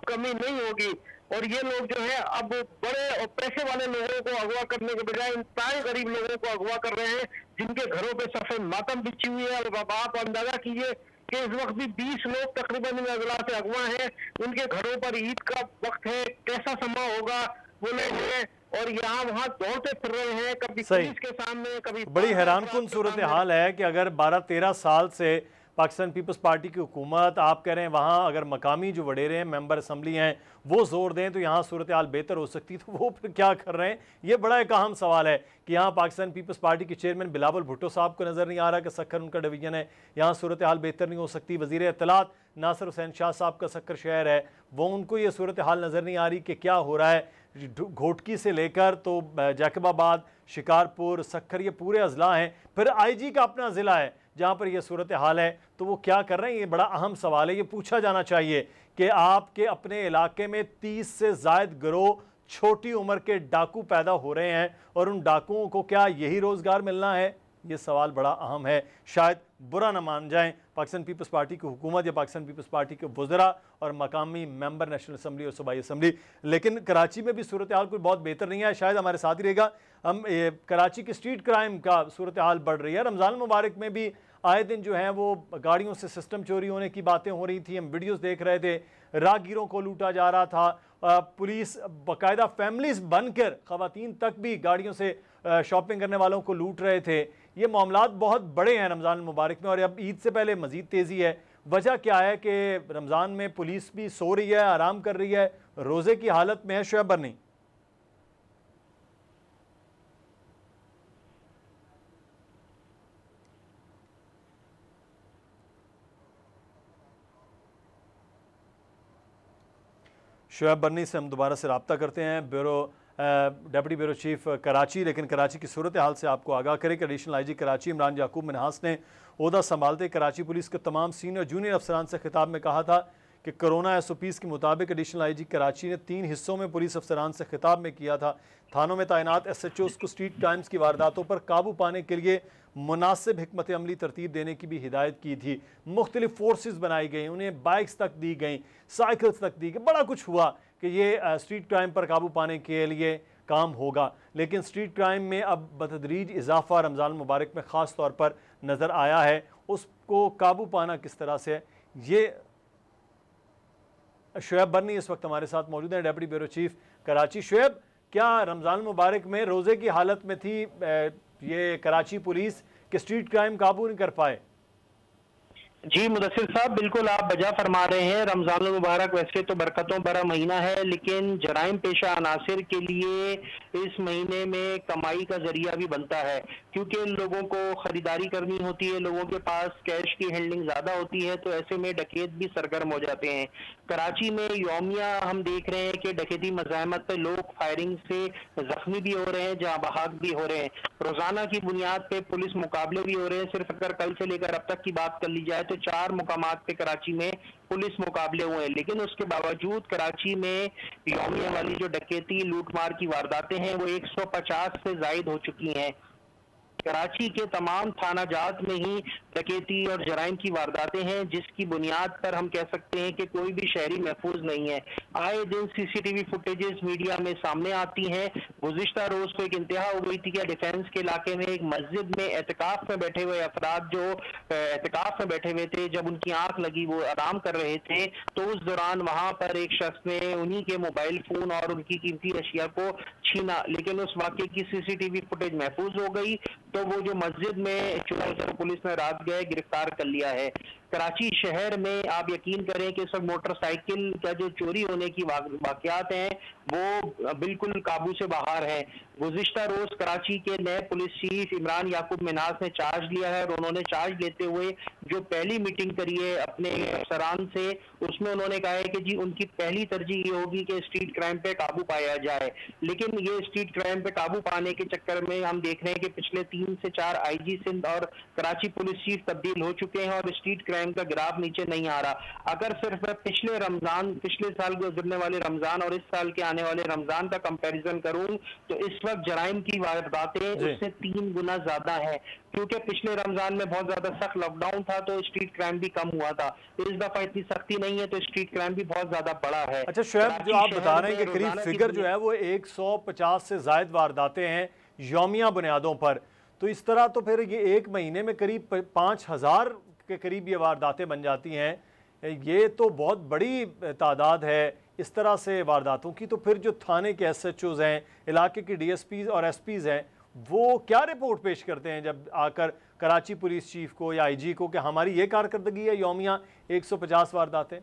कमी नहीं होगी। और ये लोग जो है अब बड़े और पैसे वाले लोगों को अगवा करने के बजाय इंतहाई गरीब लोगों को अगवा कर रहे हैं जिनके घरों पे सफेद मातम बिछी हुई है। और आप अंदाजा कीजिए कि इस वक्त भी 20 लोग तकरीबन इन अजला से अगवा हैं, उनके घरों पर ईद का वक्त है, कैसा समा होगा वो लोग हैं और यहाँ वहाँ दौड़ते फिर रहे हैं, कभी पुलिस के सामने, कभी बड़ी हैरानकुन सूरत हाल है कि अगर 12-13 साल से पाकिस्तान पीपल्स पार्टी की हुकूमत, आप कह रहे हैं वहाँ अगर मकामी जो वडेरे हैं, मेंबर असम्बली हैं, वो जोर दें तो यहाँ सूरत हाल बेहतर हो सकती, तो वो फिर क्या कर रहे हैं? ये बड़ा एक अहम सवाल है कि यहाँ पाकिस्तान पीपल्स पार्टी के चेयरमैन बिलावल भुट्टो साहब को नज़र नहीं आ रहा कि सक्खर उनका डिवीजन है, यहाँ सूरत हाल बेहतर नहीं हो सकती। वज़ीर इत्तलात नासिर हुसैन शाह साहब का सक्खर शहर है, वो उनको ये सूरत हाल नज़र नहीं आ रही कि क्या हो रहा है। घोटकी से लेकर तो जैकबाबाद, शिकारपुर, सक्खर, ये पूरे अजला हैं। फिर IG का अपना ज़िला है जहाँ पर यह सूरत हाल है, तो वो क्या कर रहे हैं? ये बड़ा अहम सवाल है। ये पूछा जाना चाहिए कि आपके अपने इलाके में 30 से ज़ायद गिरोह छोटी उम्र के डाकू पैदा हो रहे हैं और उन डाकुओं को क्या यही रोज़गार मिलना है? ये सवाल बड़ा अहम है। शायद बुरा ना मान जाएं पाकिस्तान पीपल्स पार्टी की हुकूमत या पाकिस्तान पीपल्स पार्टी के वज़रा और मकामी मेंबर नेशनल असम्बली और सूबाई असम्बली, लेकिन कराची में भी सूरत हाल कोई बहुत बेहतर नहीं है। शायद हमारे साथ ही रहेगा। हम कराची की स्ट्रीट क्राइम का सूरत हाल बढ़ रही है। रमज़ान मुबारक में भी आए दिन जो है वो गाड़ियों से सिस्टम चोरी होने की बातें हो रही थी, हम वीडियोस देख रहे थे, राहगीरों को लूटा जा रहा था। पुलिस बाकायदा फैमिलीज बनकर ख़वातीन तक भी गाड़ियों से शॉपिंग करने वालों को लूट रहे थे। ये मामलात बहुत बड़े हैं रमज़ान मुबारक में और अब ईद से पहले मज़ीद तेज़ी है। वजह क्या है कि रमज़ान में पुलिस भी सो रही है, आराम कर रही है, रोज़े की हालत में है? शोएब बर्नी। शोएब बर्नी से हम दोबारा से रब्ता करते हैं, डेप्टी ब्यूरो चीफ कराची। लेकिन कराची की सूरत हाल से आपको आगाह करें कि एडिशनल IG कराची इमरान याकूब मिनहास ने ओहदा संभालते कराची पुलिस के तमाम सीनियर जूनियर अफसरान से खिताब में कहा था कि कोरोना SOPs के मुताबिक एडिशनल IG कराची ने 3 हिस्सों में पुलिस अफसरान से खिताब में किया था। थानों में तैनात SHOs को स्ट्रीट क्राइम्स की वारदातों पर काबू पाने के लिए मुनासिब हिकमत अमली तरतीब देने की भी हिदायत की थी। मुख्तलिफ फोर्सेस बनाई गई, उन्हें बाइक्स तक दी गई, साइकिल्स तक दी गई, बड़ा कुछ हुआ कि ये स्ट्रीट क्राइम पर काबू पाने के लिए काम होगा। लेकिन स्ट्रीट क्राइम में अब बतदरीज इजाफा रमज़ान मुबारक में ख़ास तौर पर नज़र आया है। उसको काबू पाना किस तरह से, ये शोएब बर्नी इस वक्त हमारे साथ मौजूद हैं, deputy bureau chief Karachi. Shoaib, क्या रमज़ान मुबारक में रोज़े की हालत में थी ये कराची पुलिस कि स्ट्रीट क्राइम काबू नहीं कर पाए? जी मुदस्सिर साहब, बिल्कुल आप बजा फरमा रहे हैं। रमजान मुबारक वैसे तो बरकतों भरा महीना है, लेकिन जराइम पेशा अनासिर के लिए इस महीने में कमाई का जरिया भी बनता है, क्योंकि लोगों को खरीदारी करनी होती है, लोगों के पास कैश की हैंडलिंग ज्यादा होती है, तो ऐसे में डकैत भी सरगर्म हो जाते हैं। कराची में यौमिया हम देख रहे हैं कि डकैती मज़ाहमत पे लोग फायरिंग से जख्मी भी हो रहे हैं, जहाँ बहाक भी हो रहे हैं। रोजाना की बुनियाद पे पुलिस मुकाबले भी हो रहे हैं। सिर्फ अगर कल से लेकर अब तक की बात कर ली जाए तो 4 मुकामात पे कराची में पुलिस मुकाबले हुए हैं, लेकिन उसके बावजूद कराची में यौमिया वाली जो डकैती लूटमार की वारदातें हैं वो 150 से जायद हो चुकी हैं। कराची के तमाम थाना जात में ही डकैती और जराइम की वारदातें हैं, जिसकी बुनियाद पर हम कह सकते हैं कि कोई भी शहरी महफूज नहीं है। आए दिन सीसीटीवी फुटेजेस मीडिया में सामने आती हैं। गुज़िश्ता रोज को एक इंतहा हो गई थी कि डिफेंस के इलाके में एक मस्जिद में एहतिकाफ में बैठे हुए अफराद जो एहतिकाफ में बैठे हुए थे, जब उनकी आंख लगी वो आराम कर रहे थे, तो उस दौरान वहां पर एक शख्स ने उन्हीं के मोबाइल फोन और उनकी कीमती अशिया को छीना, लेकिन उस वाक़े की सीसीटीवी फुटेज महफूज हो गई, तो वो जो मस्जिद में चोर पुलिस ने रात गए गिरफ्तार कर लिया है। कराची शहर में आप यकीन करें कि सब मोटरसाइकिल का जो चोरी होने की वाकयात हैं वो बिल्कुल काबू से बाहर है। गुज़िश्ता रोज कराची के नए पुलिस चीफ इमरान याकूब मिनाज ने चार्ज लिया है, और उन्होंने चार्ज लेते हुए जो पहली मीटिंग करी है अपने अफसरान से, उसमें उन्होंने कहा है कि जी उनकी पहली तरजीह ये होगी कि स्ट्रीट क्राइम पे काबू पाया जाए। लेकिन ये स्ट्रीट क्राइम पे काबू पाने के चक्कर में हम देख रहे हैं कि पिछले 3 से 4 आईजी सिंध और कराची पुलिस चीफ तब्दील हो चुके हैं और स्ट्रीट क्राइम का ग्राफ नीचे नहीं आ रहा। अगर सिर्फ मैं पिछले साल गुजरने वाले रमजान और इस साल के आने वाले रमजान का कंपैरिजन करूं तो इस वक्त जराइम की वारदातें उससे 3 गुना ज्यादा है, क्योंकि पिछले रमजान में बहुत ज्यादा सख्त लॉकडाउन था तो स्ट्रीट क्राइम भी कम हुआ था। इस दफा इतनी सख्ती नहीं है तो स्ट्रीट क्राइम भी बहुत ज्यादा बड़ा है। अच्छा शोएब, जो आप बता रहे हैं कि करीब फिगर जो है वो 150 से जायद वारदातें हैं यौमिया बुनियादों पर, तो इस तरह तो फिर ये एक महीने में करीब 5000 के करीब ये वारदातें बन जाती हैं। ये तो बहुत बड़ी तादाद है इस तरह से वारदातों की। तो फिर जो थाने के SHOs हैं, इलाके के DSPs और SPs हैं, वो क्या रिपोर्ट पेश करते हैं जब आकर कराची पुलिस चीफ को या IG को कि हमारी ये कारकर्दगी है यौमिया 150 वारदातें?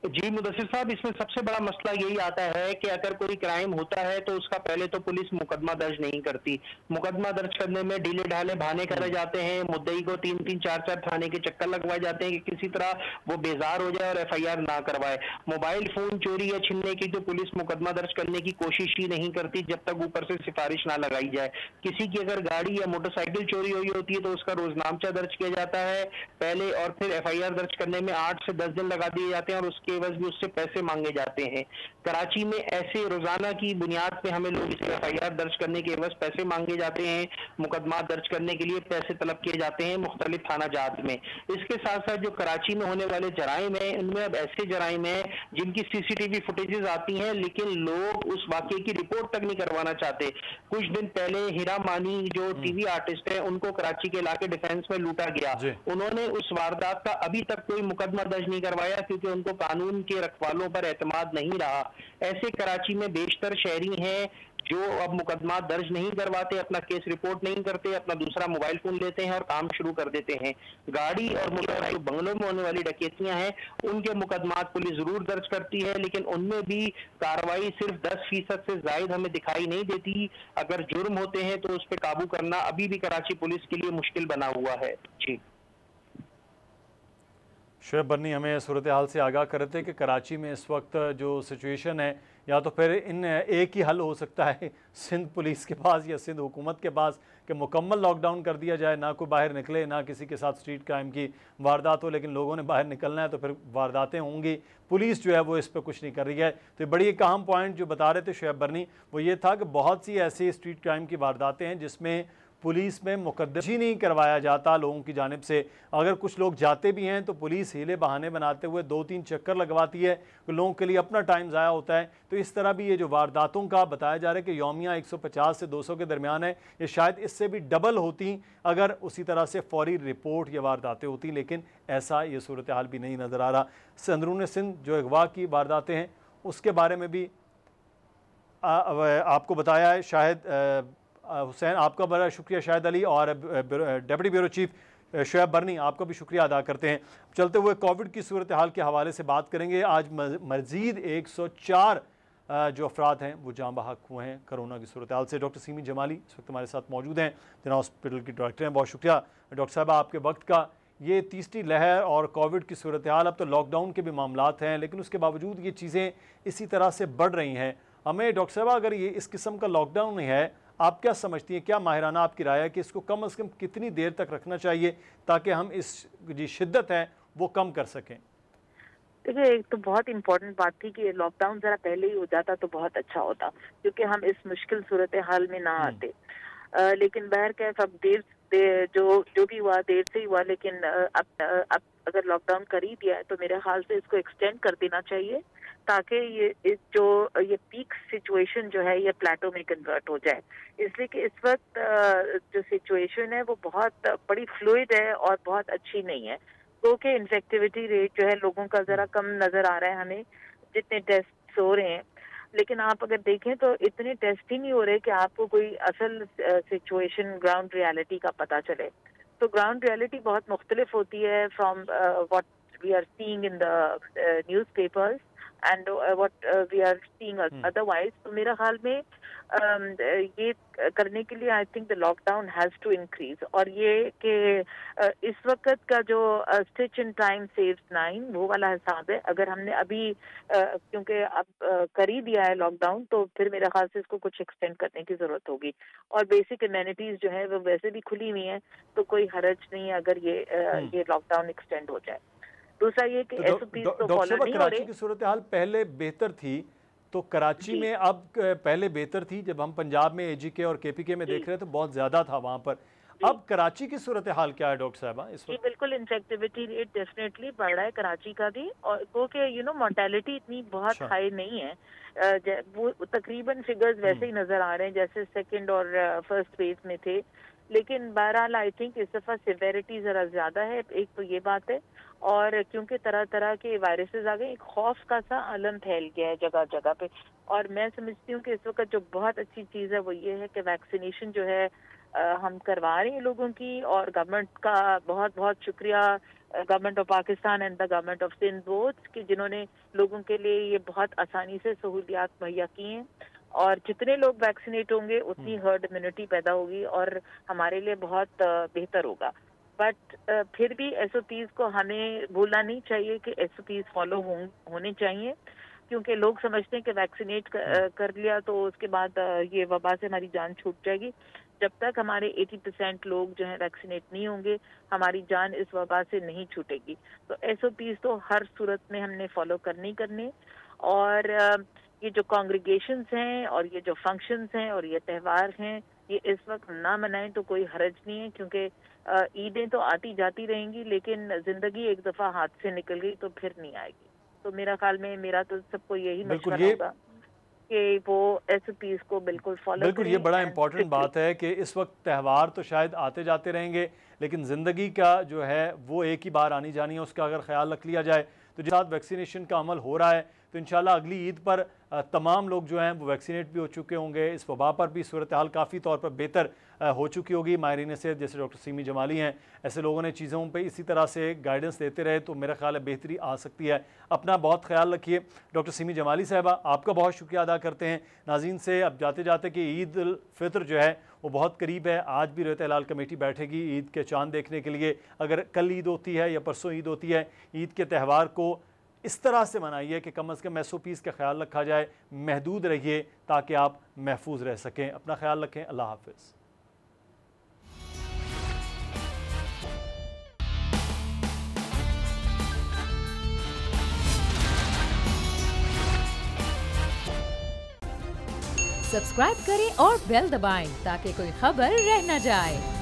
जी मुदस्सिर साहब, इसमें सबसे बड़ा मसला यही आता है कि अगर कोई क्राइम होता है तो उसका पहले तो पुलिस मुकदमा दर्ज नहीं करती। मुकदमा दर्ज करने में ढीले ढाले बहाने करे जाते हैं, मुद्दई को 3-3, 4-4 थाने के चक्कर लगवाए जाते हैं कि किसी तरह वो बेजार हो जाए और FIR ना करवाए। मोबाइल फोन चोरी या छीनने की तो पुलिस मुकदमा दर्ज करने की कोशिश ही नहीं करती जब तक ऊपर से सिफारिश ना लगाई जाए। किसी की अगर गाड़ी या मोटरसाइकिल चोरी हुई होती है तो उसका रोजनामचा दर्ज किया जाता है पहले, और फिर FIR दर्ज करने में 8 से 10 दिन लगा दिए जाते हैं और उसके एवज भी उससे पैसे मांगे जाते हैं। कराची में ऐसे रोजाना की बुनियाद पे हमें लोग इसे FIR दर्ज करने के एवज पैसे मांगे जाते हैं, मुकदमा दर्ज करने के लिए पैसे तलब किए जाते हैं मुख्तलिफ थाना जात में। इसके साथ साथ जो कराची में होने वाले जराइम है, इनमें अब ऐसे जराइम है जिनकी CCTV फुटेजेस आती हैं लेकिन लोग उस वाकये की रिपोर्ट तक नहीं करवाना चाहते। कुछ दिन पहले हीरा मानी जो TV आर्टिस्ट है, उनको कराची के इलाके डिफेंस में लूटा गया। उन्होंने उस वारदात का अभी तक कोई मुकदमा दर्ज नहीं करवाया क्योंकि उनको कानून के रखवालों पर एतमाद नहीं रहा। ऐसे कराची में बेशतर शहरी हैं जो अब मुकदमा दर्ज नहीं करवाते, अपना केस रिपोर्ट नहीं करते, अपना दूसरा मोबाइल फोन लेते हैं और काम शुरू कर देते हैं। गाड़ी और मोटर बंगलों में होने वाली डकैतियां हैं, उनके मुकदमा पुलिस जरूर दर्ज करती है लेकिन उनमें भी कार्रवाई सिर्फ 10% से ज्यादा हमें दिखाई नहीं देती। अगर जुर्म होते हैं तो उस पर काबू करना अभी भी कराची पुलिस के लिए मुश्किल बना हुआ है। जी शोएब बर्नी हमें सूरत हाल से आगाह कर रहे थे कि कराची में इस वक्त जो सिचुएशन है, या तो फिर इन एक ही हल हो सकता है सिंध पुलिस के पास या सिंध हुकूमत के पास कि मुकम्मल लॉकडाउन कर दिया जाए, ना कोई बाहर निकले, ना किसी के साथ स्ट्रीट क्राइम की वारदात हो, लेकिन लोगों ने बाहर निकलना है तो फिर वारदातें होंगी। पुलिस जो है वो इस पर कुछ नहीं कर रही है। तो बड़ी एक अहम पॉइंट जो बता रहे थे शोएब बर्नी वो ये था कि बहुत सी ऐसी स्ट्रीट क्राइम की वारदातें हैं जिसमें पुलिस में मुकदमा ही नहीं करवाया जाता लोगों की जानिब से। अगर कुछ लोग जाते भी हैं तो पुलिस हीले बहाने बनाते हुए 2-3 चक्कर लगवाती है, लोगों के लिए अपना टाइम ज़ाया होता है। तो इस तरह भी ये जो वारदातों का बताया जा रहा है कि यौमिया 150 से 200 के दरमियान है, ये शायद इससे भी डबल होती अगर उसी तरह से फौरी रिपोर्ट या वारदातें होती, लेकिन ऐसा ये सूरत हाल भी नहीं नज़र आ रहा। अंदरून सिंध जो अगवा की वारदातें हैं उसके बारे में भी आपको बताया है शायद हुसैन। आपका बड़ा शुक्रिया शाहिद अली और डिप्टी ब्यूरो चीफ शुएब बरनी, आपका भी शुक्रिया अदा करते हैं। चलते हुए कोविड की सूरत हाल के हवाले से बात करेंगे। आज मज़ीद 104 जो अफराद हैं वो जाँ बहक हुए हैं कोरोना की सूरत हाल से। डॉक्टर सीमी जमाली इस वक्त हमारे साथ मौजूद हैं, जना हॉस्पिटल की डायरेक्टर हैं। बहुत शुक्रिया डॉक्टर साहब आपके वक्त का। ये तीसरी लहर और कोविड की सूरत हाल, अब तो लॉकडाउन के भी मामलात हैं, लेकिन उसके बावजूद ये चीज़ें इसी तरह से बढ़ रही हैं। हमें डॉक्टर साहब, अगर ये इस किस्म का लॉकडाउन है, आप क्या समझती हैं, क्या माहिराना आपकी राय है कि इसको कम से कम कितनी देर तक रखना चाहिए ताकि हम इस जी शिद्दत है वो कम कर सकें? देखिए, एक तो बहुत इम्पोर्टेंट बात थी कि लॉकडाउन जरा पहले ही हो जाता तो बहुत अच्छा होता, क्योंकि हम इस मुश्किल सूरत हाल में ना आते। लेकिन बहरकैफ अब जो भी हुआ देर से ही हुआ, लेकिन अब अगर लॉकडाउन कर ही दिया है तो मेरे ख्याल से इसको एक्सटेंड कर देना चाहिए, ताकि ये पीक सिचुएशन जो है ये प्लेटो में कन्वर्ट हो जाए। इसलिए कि इस वक्त जो सिचुएशन है वो बहुत बड़ी फ्लूइड है और बहुत अच्छी नहीं है, क्योंकि इन्फेक्टिविटी रेट जो है लोगों का जरा कम नजर आ रहा है हमें, जितने टेस्ट हो रहे हैं। लेकिन आप अगर देखें तो इतने टेस्ट ही नहीं हो रहे कि आपको कोई असल सिचुएशन ग्राउंड रियलिटी का पता चले। तो ग्राउंड रियलिटी बहुत मुख्तलिफ होती है from what we are seeing in the newspapers and what we are seeing otherwise. तो मेरा ख्याल में ये करने के लिए I think the lockdown has to increase. और ये कि इस वक्त का जो स्टिच इन टाइम सेव्स 9 वो वाला हिसाब है, अगर हमने अभी क्योंकि अब कर ही दिया है लॉकडाउन, तो फिर मेरे ख्याल से इसको कुछ एक्सटेंड करने की जरूरत होगी। और बेसिक अमेनिटीज जो है वो वैसे भी खुली हुई हैं, तो कोई हरज नहीं है अगर ये लॉकडाउन एक्सटेंड हो जाए। दूसरा ये कि एसओपी तो फॉलो नहीं हो रही। की सूरत हाल पहले बेहतर थी, तो कराची में अब पहले बेहतर थी, जब हम पंजाब में एजीके और केपीके में देख रहे थे तो बहुत ज्यादा था वहां पर। अब कराची की सूरत हाल क्या है डॉक्टर साहबा इस वक्त? बिल्कुल, इन्फेक्टिविटी रेट डेफिनेटली बढ़ रहा है कराची का भी, और क्योंकि मोर्टेलिटी इतनी बहुत हाई नहीं है। वो तकरीबन फिगर्स वैसे ही नजर आ रहे हैं जैसे सेकंड और फर्स्ट फेज में थे, लेकिन बहरहाल आई थिंक इस दफा सिवेरिटी जरा ज्यादा है। एक तो ये बात है, और क्योंकि तरह तरह के वायरसेस आ गए, एक खौफ का सा आलम फैल गया है जगह जगह पे। और मैं समझती हूँ कि इस वक्त जो बहुत अच्छी चीज़ है वो ये है कि वैक्सीनेशन जो है हम करवा रहे हैं लोगों की, और गवर्नमेंट का बहुत बहुत शुक्रिया, government of Pakistan and the government of Sindh both, कि जिन्होंने लोगों के लिए ये बहुत आसानी से सहूलियात मुहैया की हैं। और जितने लोग वैक्सीनेट होंगे उतनी हर्ड इम्यूनिटी पैदा होगी और हमारे लिए बहुत बेहतर होगा। बट फिर भी एसओपीज को हमें भूलना नहीं चाहिए कि एसओपीज फॉलो होने चाहिए, क्योंकि लोग समझते हैं कि वैक्सीनेट कर लिया तो उसके बाद ये वबा से हमारी जान छूट जाएगी। जब तक हमारे 80% लोग जो हैं वैक्सीनेट नहीं होंगे, हमारी जान इस वबा से नहीं छूटेगी। तो एसओपीज तो हर सूरत में हमने फॉलो करने। और ये जो कॉन्ग्रीगेशंस हैं और ये जो फंक्शंस हैं और ये त्यौहार हैं, ये इस वक्त ना मनाएं तो कोई हरज नहीं है, क्योंकि ईदें तो आती जाती रहेंगी, लेकिन जिंदगी एक दफा हाथ से निकल गई तो फिर नहीं आएगी। तो मेरा ख्याल में मेरा तो सबको यही मशवरा होगा कि वो एसओपीज को बिल्कुल फॉलो बिल्कुल। ये बड़ा इंपॉर्टेंट बात है कि इस वक्त त्यौहार तो शायद आते जाते रहेंगे, लेकिन ज़िंदगी का जो है वो एक ही बार आनी जानी है, उसका अगर ख्याल रख लिया जाए तो जिस साथ वैक्सीनेशन का अमल हो रहा है तो इंशाल्लाह अगली ईद पर तमाम लोग जो हैं वो वैक्सीनेट भी हो चुके होंगे। इस वबा पर भी सूरत हाल काफ़ी तौर पर बेहतर हो चुकी होगी। माहिरीन सेहत जैसे डॉक्टर सीमी जमाली हैं, ऐसे लोगों ने चीज़ों पे इसी तरह से गाइडेंस देते रहे तो मेरा ख्याल है बेहतरी आ सकती है। अपना बहुत ख्याल रखिए। डॉक्टर सीमी जमाली साहबा, आपका बहुत शुक्रिया अदा करते हैं। नाज़रीन से अब जाते जाते कि ईद उल फितर जो है वो बहुत करीब है। आज भी रहत हिलाल कमेटी बैठेगी ईद के चांद देखने के लिए। अगर कल ईद होती है या परसों ईद होती है, ईद के त्यौहार को इस तरह से मनाइए कि कम अज़ कम एसओपीज़ का ख्याल रखा जाए, महदूद रहिए ताकि आप महफूज रह सकें। अपना ख्याल रखें। अल्लाह हाफ़िज़। सब्सक्राइब करें और बेल दबाएं ताकि कोई खबर रह न जाए।